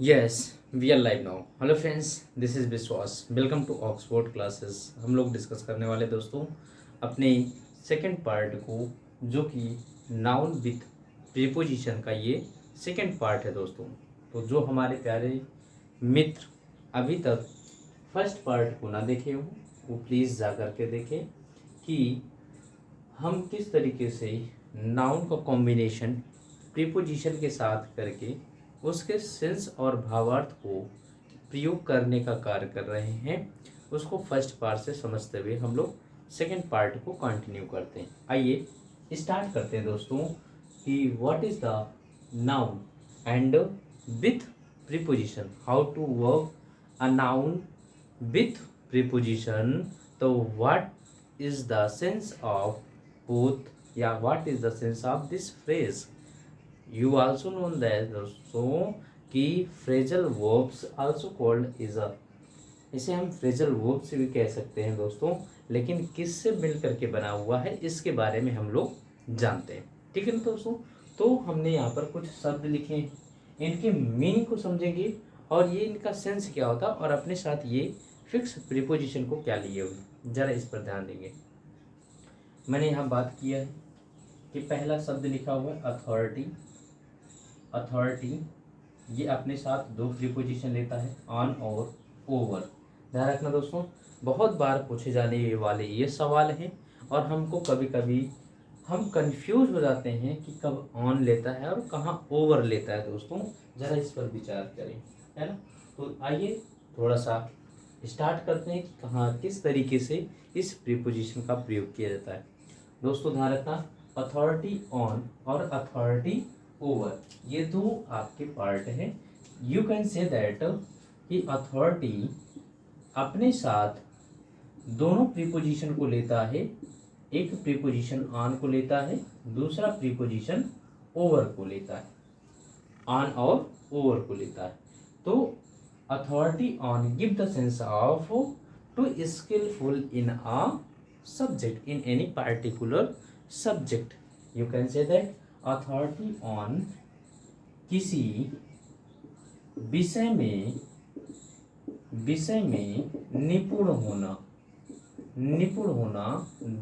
Yes we are live now. Hello friends, this is Vishwas. Welcome to Oxford classes. हम लोग discuss करने वाले दोस्तों अपने सेकंड पार्ट को, जो कि नाउन विथ प्रीपोजिशन का ये सेकंड पार्ट है दोस्तों। तो जो हमारे प्यारे मित्र अभी तक फर्स्ट पार्ट को ना देखे हों, वो प्लीज़ जा कर के देखें कि हम किस तरीके से नाउन का कॉम्बिनेशन प्रीपोजिशन के साथ करके उसके सेंस और भावार्थ को प्रयोग करने का कार्य कर रहे हैं। उसको फर्स्ट पार्ट से समझते हुए हम लोग सेकेंड पार्ट को कंटिन्यू करते हैं। आइए स्टार्ट करते हैं दोस्तों कि what is the noun and with preposition, how to work a noun with preposition. तो what is the sense of both, या what is the sense of this phrase? You also know that दोस्तों कि phrasal verbs also called is a, इसे हम phrasal verb से भी कह सकते हैं दोस्तों, लेकिन किससे मिल करके बना हुआ है इसके बारे में हम लोग जानते हैं। ठीक है ना दोस्तों। तो हमने यहाँ पर कुछ शब्द लिखे हैं, इनके मीनिंग को समझेंगे और ये इनका सेंस क्या होता है और अपने साथ ये फिक्स प्रीपोजिशन को क्या लिए हुए, जरा इस पर ध्यान देंगे। मैंने यहाँ बात किया है कि पहला शब्द लिखा हुआ है अथॉरिटी। अथॉरिटी ये अपने साथ दो प्रीपोजिशन लेता है, ऑन और ओवर। ध्यान रखना दोस्तों, बहुत बार पूछे जाने वाले ये सवाल हैं और हमको कभी कभी हम कंफ्यूज हो जाते हैं कि कब ऑन लेता है और कहाँ ओवर लेता है दोस्तों। ज़रा इस पर विचार करें, है ना। तो आइए थोड़ा सा स्टार्ट करते हैं कि कहाँ किस तरीके से इस प्रीपोजिशन का प्रयोग किया जाता है। दोस्तों ध्यान रखना, अथॉरिटी ऑन और अथॉरिटी ओवर ये दो आपके पार्ट हैं। यू कैन से दैट कि अथॉरिटी अपने साथ दोनों प्रीपोजिशन को लेता है। एक प्रीपोजिशन ऑन को लेता है, दूसरा प्रीपोजिशन ओवर को लेता है। ऑन और ओवर को लेता है। तो authority on give the sense of to skillful in a subject in any particular subject. You can say that authority on किसी विषय में निपुण होना, निपुण होना,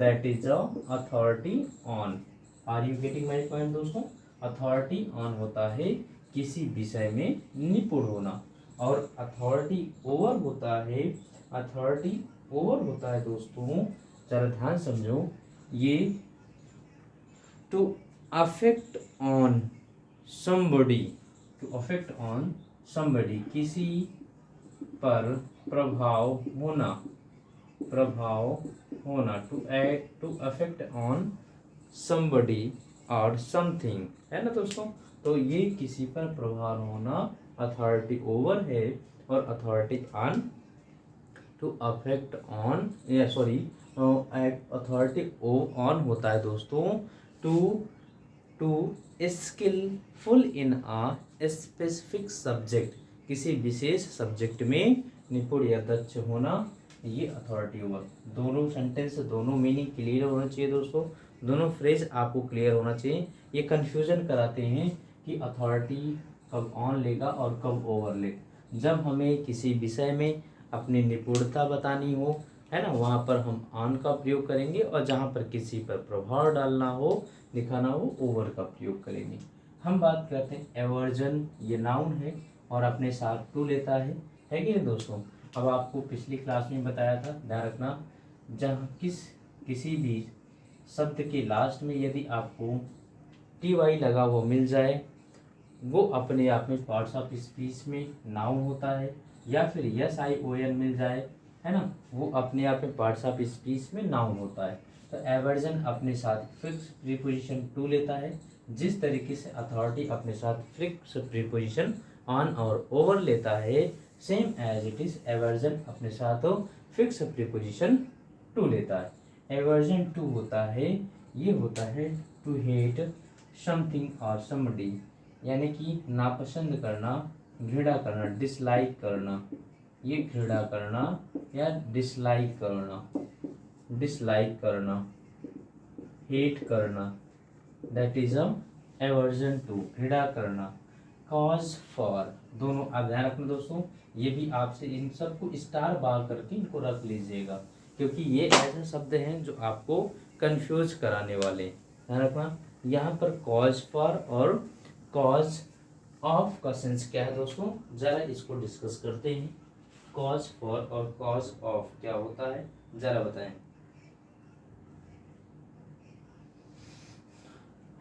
that is a authority on. Are you getting my point दोस्तों? Authority on होता है किसी विषय में निपुण होना, और अथॉरिटी ओवर होता है, अथॉरिटी ओवर होता है दोस्तों, जरा ध्यान समझो, ये to affect on somebody, to affect on somebody किसी पर प्रभाव होना, प्रभाव होना, टू अफेक्ट ऑन समबडी और समथिंग, है ना दोस्तों। तो ये किसी पर प्रभाव होना अथॉरिटी ओवर है, और authority on to affect on, या सॉरी अथॉरिटी ऑन होता है दोस्तों to to skillful in a specific subject, किसी विशेष सब्जेक्ट में निपुण या दक्ष होना, ये अथॉरिटी ओवर। दोनों सेंटेंस, दोनों मीनिंग क्लियर होना चाहिए दोस्तों, दोनों फ्रेज आपको क्लियर होना चाहिए। ये कन्फ्यूजन कराते हैं कि अथॉरिटी कब ऑन लेगा और कब ओवर लेगा। जब हमें किसी विषय में अपनी निपुणता बतानी हो, है ना, वहाँ पर हम ऑन का प्रयोग करेंगे, और जहाँ पर किसी पर प्रभाव डालना हो, दिखाना हो, ओवर का प्रयोग करेंगे। हम बात करते हैं एवर्जन, ये नाउन है और अपने साथ टू लेता है कि नहीं दोस्तों। अब आपको पिछली क्लास में बताया था, ध्यान रखना, जहाँ किसी भी शब्द के लास्ट में यदि आपको टी वाई लगा हुआ मिल जाए, वो अपने आप में पार्ट्स ऑफ स्पीच में नाउन होता है, या फिर यस आई ओ एन मिल जाए, है ना, वो अपने आप में पार्ट्स ऑफ स्पीच में नाउन होता है। तो एवर्जन अपने साथ फिक्स प्रीपोजिशन टू लेता है, जिस तरीके से अथॉरिटी अपने साथ फिक्स प्रीपोजिशन ऑन और ओवर लेता है, same as it is aversion अपने साथ फिक्स प्रीपोजिशन टू लेता है। एवर्जन टू होता है, ये होता है टू हेट समथिंग और समबडी, यानी कि नापसंद करना, घृणा करना, डिसलाइक करना, ये घृणा करना या डिसलाइक करना, डिसलाइक करना, हेट करना, that is a aversion to, घृणा करना, कॉज फॉर, दोनों आप ध्यान रखना दोस्तों, ये भी आपसे इन सबको स्टार बार करके इनको रख लीजिएगा, क्योंकि ये ऐसे शब्द हैं जो आपको कंफ्यूज कराने वाले हैं। ध्यान रखना, यहाँ पर कॉज फॉर और कॉज ऑफ का सेंस क्या है दोस्तों, जरा इसको डिस्कस करते हैं। कॉज फॉर और कॉज ऑफ क्या होता है, जरा बताएं।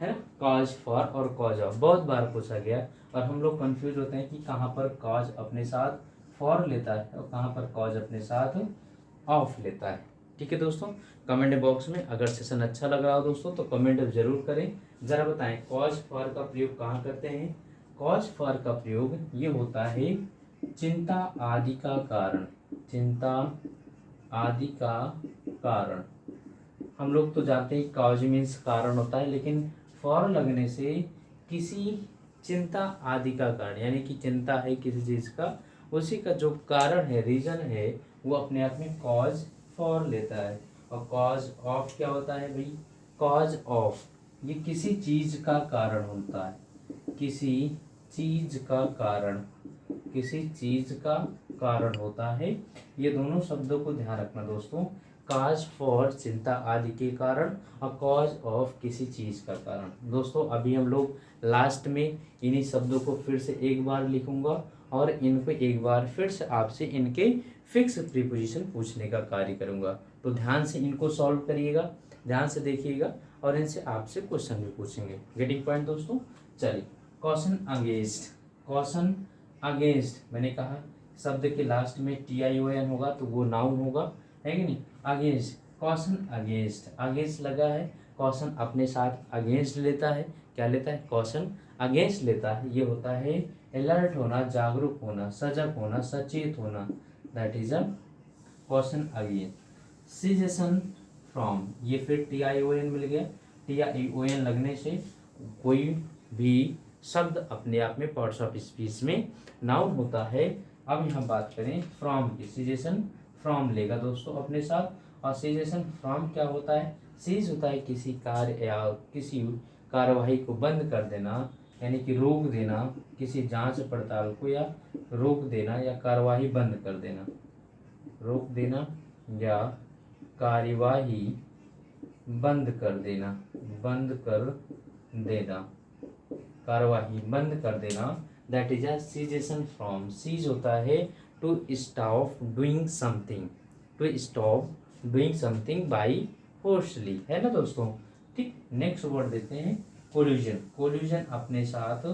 है ना, कॉज फॉर और कॉज ऑफ बहुत बार पूछा गया, और हम लोग कंफ्यूज होते हैं कि कहाँ पर कॉज अपने साथ फॉर लेता है और कहाँ पर कॉज अपने साथ ऑफ लेता है। ठीक है दोस्तों, कमेंट बॉक्स में अगर सेशन अच्छा लग रहा हो दोस्तों तो कमेंट जरूर करें। जरा बताएं कॉज फॉर का प्रयोग कहाँ करते हैं। कॉज फॉर का प्रयोग ये होता है चिंता आदि का कारण, चिंता आदि का कारण। हम लोग तो जानते हैं कॉज मीन्स कारण होता है, लेकिन फॉर लगने से किसी चिंता आदि का कारण, यानी कि चिंता है किसी चीज का, उसी का जो कारण है, रीजन है, वो अपने आप में कॉज फॉर लेता है। और कॉज ऑफ क्या होता है भाई, कॉज ऑफ ये किसी चीज का कारण होता है, किसी चीज का कारण, किसी चीज का कारण होता है। ये दोनों शब्दों को ध्यान रखना दोस्तों, कॉज फॉर चिंता आदि के कारण और कॉज ऑफ किसी चीज का कारण। दोस्तों अभी हम लोग लास्ट में इन्हीं शब्दों को फिर से एक बार लिखूंगा और इनको एक बार फिर से आपसे इनके फिक्स प्रीपोजिशन पूछने का कार्य करूंगा। तो ध्यान से इनको सॉल्व करिएगा, ध्यान से देखिएगा, और इनसे आपसे क्वेश्चन भी पूछेंगे। गेटिंग पॉइंट दोस्तों। चलिए, क्वेश्चन अगेंस्ट, क्वेश्चन अगेंस्ट मैंने कहा शब्द के लास्ट में TION होगा तो वो नाउन होगा, है कि नहीं। अगेंस्ट, क्वेश्चन अगेंस्ट, अगेंस्ट लगा है, क्वेश्चन अपने साथ अगेंस्ट लेता है, क्या लेता है, क्वेश्चन अगेंस्ट लेता है। ये होता है अलर्ट होना, जागरूक होना, सजग होना, सचेत होना, that is a question against. Caseation from, ये फिर TION मिल गया, TION लगने से कोई भी शब्द अपने आप में पार्ट्स ऑफ स्पीच में नाउन होता है। अब यहाँ बात करें फ्रॉम की, सिजेशन फ्रॉम लेगा दोस्तों अपने साथ, और सिजेशन फ्रॉम क्या होता है, सीज होता है किसी कार्य या किसी कार्यवाही को बंद कर देना, यानी कि रोक देना, किसी जांच पड़ताल को या रोक देना या कार्यवाही बंद कर देना, रोक देना या कार्यवाही बंद कर देना, बंद कर देना, कार्यवाही बंद कर देना, that is a cessation from. Cease होता है to stop doing something, to stop doing something by forcefully, है ना दोस्तों। ठीक, नेक्स्ट वर्ड देते हैं कोल्यूजन। कोल्यूजन अपने साथ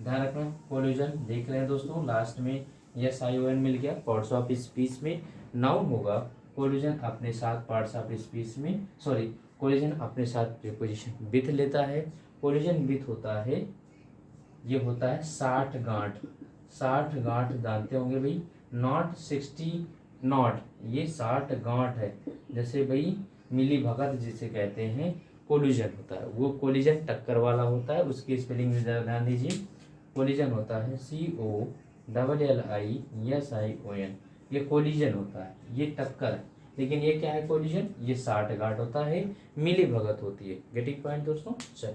ध्यान रखना, कोल्यूजन देख रहे हैं दोस्तों, लास्ट में SION मिल गया, पार्ट्स ऑफ स्पीच में नाउन होगा। कोल्यूजन अपने साथ पार्ट्स ऑफ स्पीच में, सॉरी, कोल्यूजन अपने साथ प्रीपोजिशन विथ लेता है। कोल्यूजन विथ होता है, ये होता है 60 गांठ, 60 गांठ जानते होंगे भाई, नॉट 60 नॉट, ये 60 गांठ है। जैसे भाई मिली भगत जिसे कहते हैं, कोलिजन होता है, वो कोलिजन टक्कर वाला होता है, उसकी स्पेलिंग में जरा ध्यान दीजिए। कोलिजन होता है COLLISION, ये कोलिजन होता है, ये टक्कर है, लेकिन ये क्या है कोलिजन, ये 60 गांठ होता है, मिली भगत होती है। गेटिंग पॉइंट दोस्तों। चल,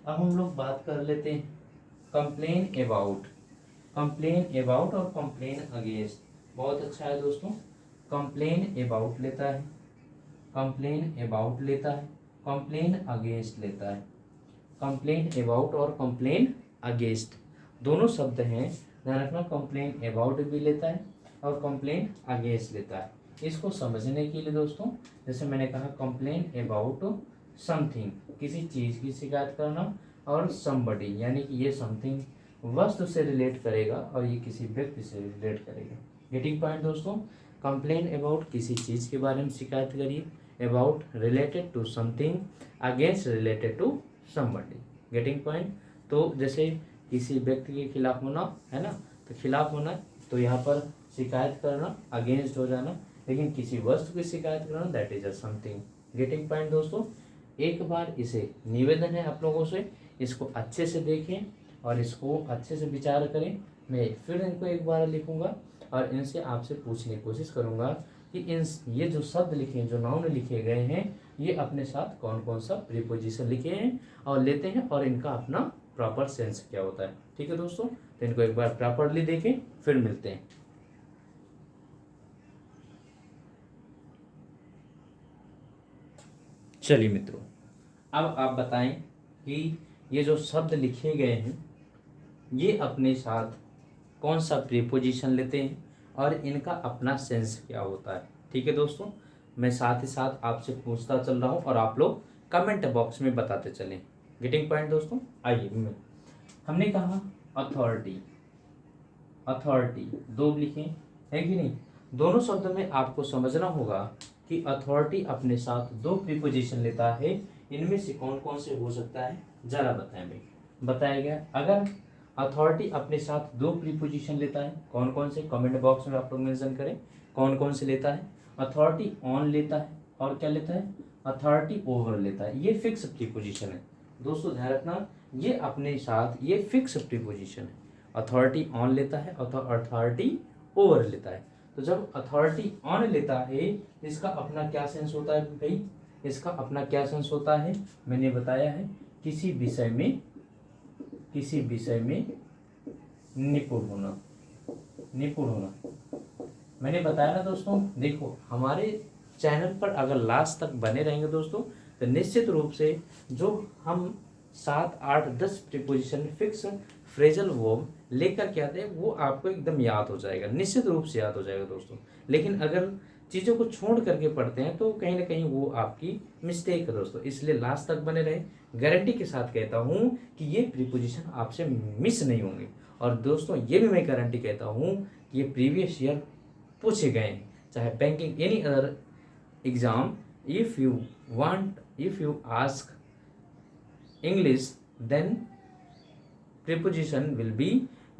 अब हम लोग बात कर लेते हैं कंप्लेन अबाउट, कंप्लेन अबाउट और कंप्लेन अगेंस्ट। बहुत अच्छा है दोस्तों, कंप्लेन अबाउट लेता है, कंप्लेन अबाउट लेता है, कंप्लेन अगेंस्ट लेता है। कंप्लेन अबाउट और कंप्लेन अगेंस्ट दोनों शब्द हैं, ध्यान रखना, कंप्लेन अबाउट भी लेता है और कंप्लेन अगेंस्ट लेता है। इसको समझने के लिए दोस्तों, जैसे मैंने कहा कंप्लेन अबाउट समथिंग, किसी चीज़ की शिकायत करना, और समबडी यानी कि ये समथिंग वस्तु से रिलेट करेगा और ये किसी व्यक्ति से रिलेट करेगा। गेटिंग पॉइंट दोस्तों। कंप्लेन अबाउट किसी चीज़ के बारे में शिकायत करिए, about related to something, against related to somebody. Getting point. तो जैसे किसी व्यक्ति के खिलाफ होना है ना, तो खिलाफ होना, तो यहाँ पर शिकायत करना, अगेंस्ट हो जाना, लेकिन किसी वस्तु की शिकायत करना, that is a something. Getting point दोस्तों। एक बार इसे निवेदन है आप लोगों से, इसको अच्छे से देखें और इसको अच्छे से विचार करें। मैं फिर इनको एक बार लिखूंगा और इनसे आपसे पूछने की कोशिश करूंगा कि ये जो शब्द लिखे हैं, जो नाउन लिखे गए हैं, ये अपने साथ कौन कौन सा प्रीपोजिशन लिखे हैं और लेते हैं और इनका अपना प्रॉपर सेंस क्या होता है। ठीक है दोस्तों, तो इनको एक बार प्रॉपरली देखें, फिर मिलते हैं। चलिए मित्रों, अब आप बताएं कि ये जो शब्द लिखे गए हैं ये अपने साथ कौन सा प्रीपोजिशन लेते हैं और इनका अपना सेंस क्या होता है। ठीक है दोस्तों, मैं साथ ही साथ आपसे पूछता चल रहा हूँ और आप लोग कमेंट बॉक्स में बताते चलें। गेटिंग पॉइंट दोस्तों। आइए, हमने कहा अथॉरिटी, अथॉरिटी दो लिखे है कि नहीं। दोनों शब्द में आपको समझना होगा कि अथॉरिटी अपने साथ दो प्रीपोजिशन लेता है, इनमें से कौन कौन से हो सकता है जरा बताएं भाई। बताया गया अगर अथॉरिटी अपने साथ दो प्रीपोजिशन लेता है, कौन कौन से, कमेंट बॉक्स में आप लोग मेंशन करें कौन कौन से लेता है। अथॉरिटी ऑन लेता है और क्या लेता है, अथॉरिटी ओवर लेता है। ये फिक्स प्रीपोजिशन है दोस्तों, ध्यान रखना, ये अपने साथ ये फिक्स प्रीपोजिशन है। अथॉरिटी ऑन लेता है, अथॉरिटी ओवर लेता है। तो जब अथॉरिटी ऑन लेता है इसका अपना क्या सेंस होता है भाई, इसका अपना क्या सेंस होता है, मैंने बताया है किसी विषय में, किसी विषय में निपुण होना, निपुण होना। मैंने बताया ना दोस्तों, देखो हमारे चैनल पर अगर लास्ट तक बने रहेंगे दोस्तों तो निश्चित रूप से जो हम 7, 8, 10 प्रीपोजिशन फिक्स फ्रेजल वर्ब लेकर के आते हैं वो आपको एकदम याद हो जाएगा, निश्चित रूप से याद हो जाएगा दोस्तों। लेकिन अगर चीज़ों को छोड़ करके पढ़ते हैं तो कहीं ना कहीं वो आपकी मिस्टेक है दोस्तों, इसलिए लास्ट तक बने रहे। गारंटी के साथ कहता हूँ कि ये प्रीपोजिशन आपसे मिस नहीं होंगे। और दोस्तों ये भी मैं गारंटी कहता हूँ कि ये प्रीवियस ईयर पूछे गए हैं, चाहे banking any other exam, if you ask English then preposition will be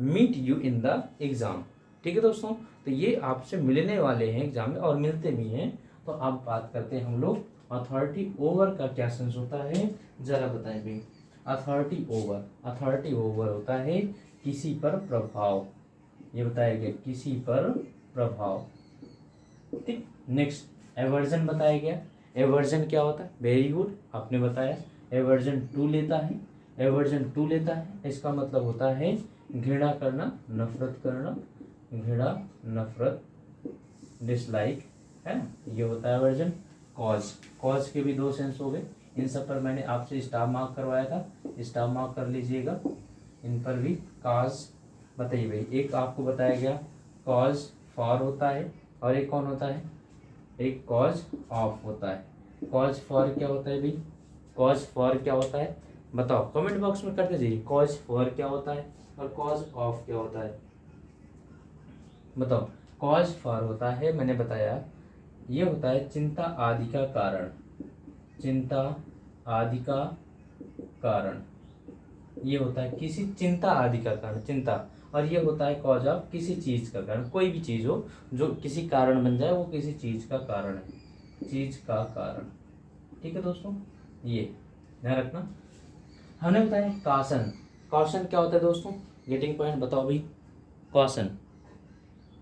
meet you in the exam. ठीक है दोस्तों, तो ये आपसे मिलने वाले हैं एग्जाम में और मिलते भी हैं। तो अब बात करते हैं हम लोग अथॉरिटी ओवर का क्या सेंस होता है जरा बताएं भाई। अथॉरिटी ओवर, अथॉरिटी ओवर होता है किसी पर प्रभाव, ये बताया गया किसी पर प्रभाव। ठीक, नेक्स्ट एवर्जन बताया गया। एवर्जन क्या होता है, वेरी गुड, आपने बताया। एवर्जन टू लेता है, एवर्जन टू लेता है, इसका मतलब होता है घृणा करना, नफरत करना, घृणा, नफरत, डिसलाइक, है ना, ये होता है एवर्जन। कॉज, कॉज के भी दो सेंस हो गए, इन सब पर मैंने आपसे स्टार मार्क करवाया था, स्टार मार्क कर लीजिएगा इन पर भी। काज बताइए भाई, एक आपको बताया गया कॉज फॉर होता है और एक कौन होता है, एक कॉज ऑफ होता है। कॉज फॉर क्या होता है भाई, कॉज फॉर क्या होता है बताओ, कमेंट बॉक्स में करते जाइए। कॉज फॉर क्या होता है और कॉज ऑफ क्या होता है बताओ। कॉज फॉर होता है, मैंने बताया ये होता है चिंता आदि का कारण, चिंता आदि का कारण, ये होता है किसी चिंता आदि का कारण, चिंता। और ये होता है कॉज ऑफ किसी चीज का कारण, कोई भी चीज हो जो किसी कारण बन जाए वो किसी चीज का कारण है, चीज का कारण। ठीक है दोस्तों, ये ध्यान रखना। हमने बताया कॉशन, कॉशन क्या होता है दोस्तों, गेटिंग पॉइंट बताओ भाई। कॉशन,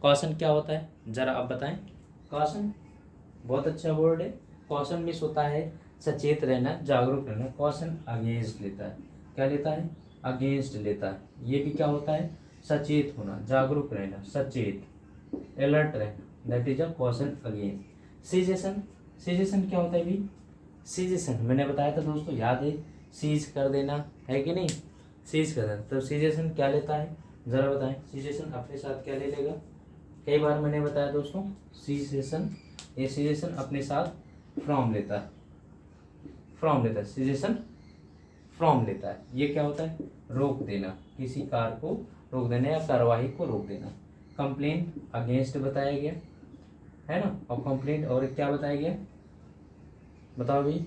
कॉशन क्या होता है जरा आप बताएं। कॉशन बहुत अच्छा वर्ड है। कॉशन मिस होता है सचेत रहना, जागरूक रहना। कॉशन अगेंस्ट लेता है, क्या लेता है, अगेंस्ट लेता है। ये भी क्या होता है, सचेत होना, जागरूक रहना, सचेत, अलर्ट रहना, that is a caution against. Cessation, cessation क्या होता है भाई, सीजेशन मैंने बताया था दोस्तों, याद है, सीज कर देना है कि नहीं, सीज कर देना। तो सीजेशन क्या लेता है जरा बताएं, सीजेशन अपने साथ क्या ले लेगा। कई बार मैंने बताया दोस्तों सीजेशन, ये सीजेशन अपने साथ फ्रॉम लेता है, फ्रॉम लेता है, सीजेशन फ्रॉम लेता है। ये क्या होता है, रोक देना, किसी कार्य को रोक देना या कार्यवाही को रोक देना। कंप्लेन अगेंस्ट बताया गया है ना, और कंप्लेंट और क्या बताया गया बताओ भाई।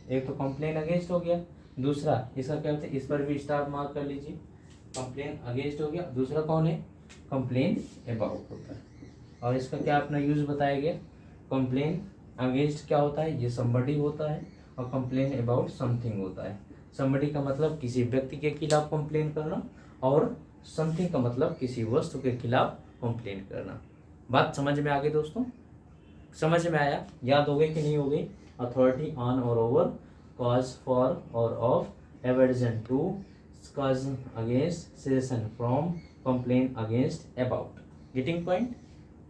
एक तो कंप्लेन अगेंस्ट हो गया, दूसरा इसका क्या होता है, इस पर भी स्टार मार्क कर लीजिए। कंप्लेन अगेंस्ट हो गया, दूसरा कौन है, कंप्लेन अबाउट होता है। और इसका क्या अपना यूज बताया गया, कंप्लेन अगेंस्ट क्या होता है, ये समबडी होता है, और कंप्लेन अबाउट समथिंग होता है। समबडी का मतलब किसी व्यक्ति के खिलाफ कंप्लेन करना, और समथिंग का मतलब किसी वस्तु के खिलाफ कंप्लेन करना। बात समझ में आ गई दोस्तों, समझ में आया, याद हो गई कि नहीं हो गई। अथॉरिटी ऑन और ओवर, कॉज फॉर और of, aversion to, cause against, suggestion from, complain against, about. Getting point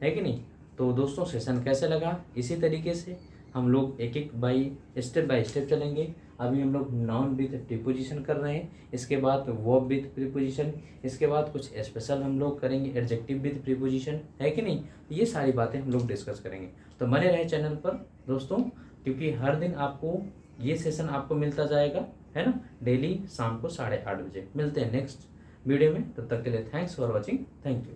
है कि नहीं? तो दोस्तों सेशन कैसे लगा, इसी तरीके से हम लोग एक एक बाय स्टेप चलेंगे। अभी हम लोग नाउन विथ प्रीपोजिशन कर रहे हैं, इसके बाद वर्ब विथ प्रीपोजिशन, इसके बाद कुछ स्पेशल हम लोग करेंगे एडजेक्टिव विथ प्रीपोजिशन, है कि नहीं? ये सारी बातें हम लोग डिस्कस करेंगे। तो बने रहे चैनल पर दोस्तों, क्योंकि हर दिन आपको ये सेशन आपको मिलता जाएगा, है ना? डेली शाम को 8:30 बजे। मिलते हैं नेक्स्ट वीडियो में, तब तक के लिए thanks for watching. Thank you.